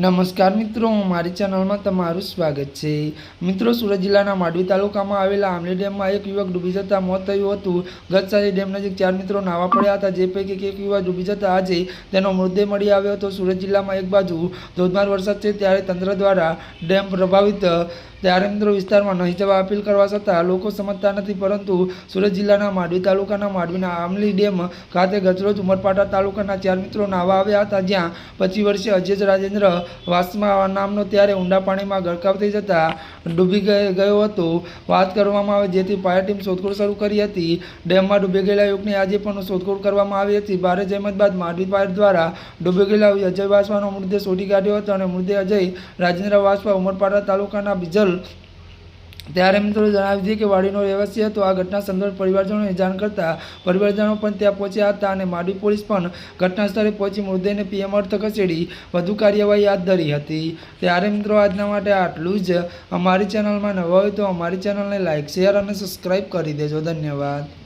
નમસ્કાર મિત્રો, મારી ચેનલમાં તમારું સ્વાગત છે। મિત્રો, સુરત જિલ્લાના માંડવી તાલુકામાં આવેલા આમલી ડેમમાં એક યુવક ડૂબી જતા મોત થયું હતું। ગત સાંજે ડેમ નજીક 4 મિત્રો નાહવા પડ્યા હતા, જે પૈકી એક યુવક ડૂબી જતા આજે તેનો મૃતદેહ મળી આવ્યો હતો। સુરત જિલ્લામાં એક બાજુ ધોધમાર વરસાદ છે, ત્યારે તંત્ર દ્વારા ડેમ પ્રભાવિત ત્યારે મિત્રો વિસ્તારમાં નહીં જવા અપીલ કરવા છતાં લોકો સમજતા નથી। પરંતુ સુરત જિલ્લાના માંડવી તાલુકાના માંડવીના આમલી ડેમ ખાતે ગતરોજ ઉમરપાડા તાલુકાના 4 મિત્રો નાહવા આવ્યા હતા, જ્યાં 25 વર્ષીય અજય રાજેન્દ્ર વાસમા નામનો ત્યારે ઊંડા પાણીમાં ગરકાવ થઈ જતા ડૂબી ગયો હતો। વાત કરવામાં આવે જેથી ફાયર ટીમ શોધખોળ શરૂ કરી હતી। ડેમમાં ડૂબી ગયેલા યુવકની આજે પણ શોધખોળ કરવામાં આવી હતી। ભારે જહેમત બાદ માંડવી ફાયર દ્વારા ડૂબી ગયેલા અજય વાસવાનો મૃતદેહ શોધી કાઢ્યો હતો અને મૃતદેહ અજય રાજેન્દ્ર વાસવા ઉમરપાડા તાલુકાના બીજલ ત્યારે મિત્રો જણાવી દીધું કે વાડીનો રહેવાસી હતો। આ ઘટના સંદર્ભે પરિવારજનોને જાણ કરતા પરિવારજનો પણ ત્યાં પહોંચ્યા હતા અને માંડવી પોલીસ પણ ઘટના સ્થળે પહોંચી મૃતદેહને પીએમ અર્થ ખસેડી વધુ કાર્યવાહી હાથ ધરી હતી। ત્યારે મિત્રો આજના માટે આટલું જ। અમારી ચેનલમાં નવા હોય તો અમારી ચેનલને લાઇક, શેર અને સબસ્ક્રાઈબ કરી દેજો। ધન્યવાદ।